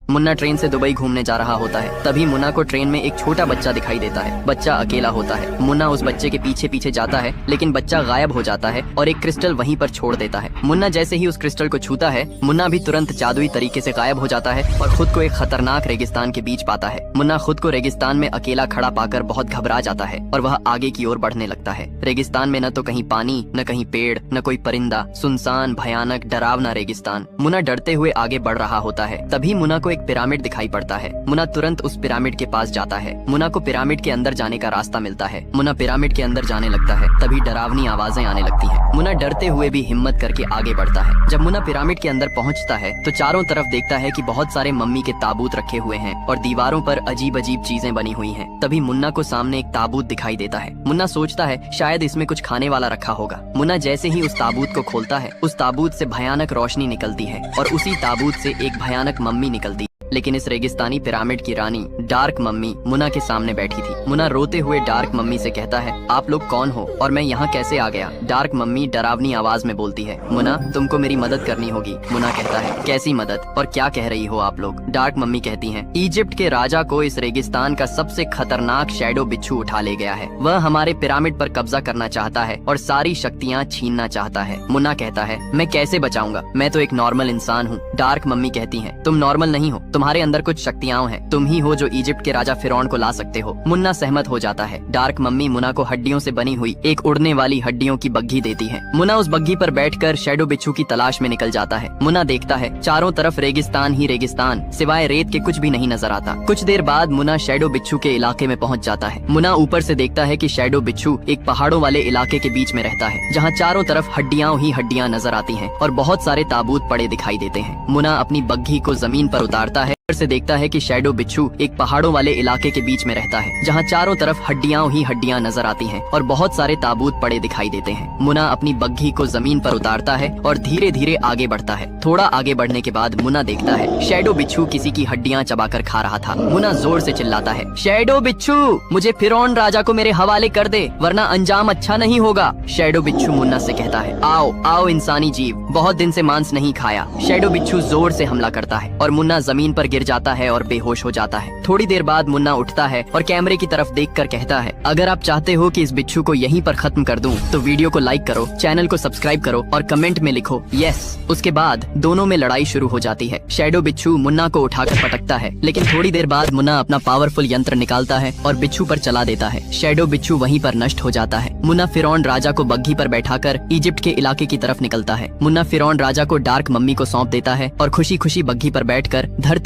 Munna train से Dubai घूमने जा रहा होता है। तभी मुन्ना को ट्रेन में एक छोटा बच्चा दिखाई देता है। बच्चा अकेला होता है। मुन्ना उस बच्चे के पीछे पीछे जाता है, लेकिन बच्चा गायब हो जाता है और एक क्रिस्टल वहीं पर छोड़ देता है। मुन्ना जैसे ही उस क्रिस्टल को छूता है, मुन्ना भी तुरंत जादुई तरीके से गायब हो जाता है और खुद को एक खतरनाक रेगिस्तान के बीच पाता है। मुन्ना खुद को रेगिस्तान में अकेला खड़ा पाकर बहुत घबरा जाता है और वह आगे की ओर बढ़ने लगता है। रेगिस्तान में न तो कहीं पानी, न कहीं पेड़, न कोई परिंदा, सुनसान, भयानक, डरावना रेगिस्तान। मुन्ना डरते हुए आगे बढ़ रहा होता है। तभी मुन्ना को एक पिरामिड दिखाई पड़ता है। मुन्ना तुरंत उस पिरामिड के पास जाता है। मुन्ना को पिरामिड के अंदर जाने का रास्ता मिलता है। मुन्ना पिरामिड के अंदर जाने लगता है। तभी डरावनी आवाजें आने लगती हैं। मुन्ना डरते हुए भी हिम्मत करके आगे बढ़ता है। जब मुन्ना पिरामिड के अंदर पहुंचता है तो चारों तरफ देखता है कि बहुत सारे मम्मी के ताबूत रखे हुए हैं और दीवारों पर अजीब अजीब चीजें बनी हुई हैं। तभी मुन्ना को सामने एक ताबूत दिखाई देता है। मुन्ना सोचता है शायद इसमें कुछ खाने वाला रखा होगा। मुन्ना जैसे ही उस ताबूत को खोलता है, उस ताबूत से भयानक रोशनी निकलती है और उसी ताबूत से एक भयानक मम्मी निकलती है। लेकिन इस रेगिस्तानी पिरामिड की रानी डार्क मम्मी मुन्ना के सामने बैठी थी। मुन्ना रोते हुए डार्क मम्मी से कहता है, आप लोग कौन हो और मैं यहाँ कैसे आ गया? डार्क मम्मी डरावनी आवाज में बोलती है, मुन्ना तुमको मेरी मदद करनी होगी। मुन्ना कहता है, कैसी मदद और क्या कह रही हो आप लोग? डार्क मम्मी कहती है, इजिप्ट के राजा को इस रेगिस्तान का सबसे खतरनाक शैडो बिच्छू उठा ले गया है। वह हमारे पिरामिड पर कब्जा करना चाहता है और सारी शक्तियाँ छीनना चाहता है। मुन्ना कहता है, मैं कैसे बचाऊंगा? मैं तो एक नॉर्मल इंसान हूँ। डार्क मम्मी कहती है, तुम नॉर्मल नहीं हो, तुम्हारे अंदर कुछ शक्तियां हैं। तुम ही हो जो इजिप्ट के राजा फिरौन को ला सकते हो। मुन्ना सहमत हो जाता है। डार्क मम्मी मुन्ना को हड्डियों से बनी हुई एक उड़ने वाली हड्डियों की बग्घी देती है। मुन्ना उस बग्घी पर बैठकर शैडो बिच्छू की तलाश में निकल जाता है। मुन्ना देखता है चारों तरफ रेगिस्तान ही रेगिस्तान, सिवाय रेत के कुछ भी नहीं नजर आता। कुछ देर बाद मुन्ना शैडो बिच्छू के इलाके में पहुंच जाता है। मुन्ना ऊपर से देखता है कि शैडो बिच्छू एक पहाड़ों वाले इलाके के बीच में रहता है, जहाँ चारों तरफ हड्डियां ही हड्डियां नजर आती हैं और बहुत सारे ताबूत पड़े दिखाई देते हैं। मुन्ना अपनी बग्घी को जमीन पर उतारता है। ऊपर से देखता है कि शैडो बिच्छू एक पहाड़ों वाले इलाके के बीच में रहता है, जहाँ चारों तरफ हड्डियां ही हड्डियां नजर आती हैं और बहुत सारे ताबूत पड़े दिखाई देते हैं। मुन्ना अपनी बग्घी को जमीन पर उतारता है और धीरे धीरे आगे बढ़ता है। थोड़ा आगे बढ़ने के बाद मुन्ना देखता है शैडो बिच्छू किसी की हड्डियां चबाकर खा रहा था। मुन्ना जोर से चिल्लाता है, शैडो बिच्छू, मुझे फिरौन राजा को मेरे हवाले कर दे, वरना अंजाम अच्छा नहीं होगा। शैडो बिच्छू मुन्ना से कहता है, आओ आओ इंसानी जीव, बहुत दिन से मांस नहीं खाया। शैडो बिच्छू जोर से हमला करता है और मुन्ना जमीन पर गिर जाता है और बेहोश हो जाता है। थोड़ी देर बाद मुन्ना उठता है और कैमरे की तरफ देखकर कहता है, अगर आप चाहते हो कि इस बिच्छू को यहीं पर खत्म कर दूं, तो वीडियो को लाइक करो, चैनल को सब्सक्राइब करो और कमेंट में लिखो यस। उसके बाद दोनों में लड़ाई शुरू हो जाती है। शैडो बिच्छू मुन्ना को उठाकर पटकता है, लेकिन थोड़ी देर बाद मुन्ना अपना पावरफुल यंत्र निकालता है और बिच्छू पर चला देता है। शैडो बिच्छू वहीं पर नष्ट हो जाता है। मुन्ना फिरौन राजा को बग्घी पर बैठाकर इजिप्ट के इलाके की तरफ निकलता है। मुन्ना फिरौन राजा को डार्क मम्मी को सौंप देता है और खुशी खुशी बग्घी पर बैठकर धरती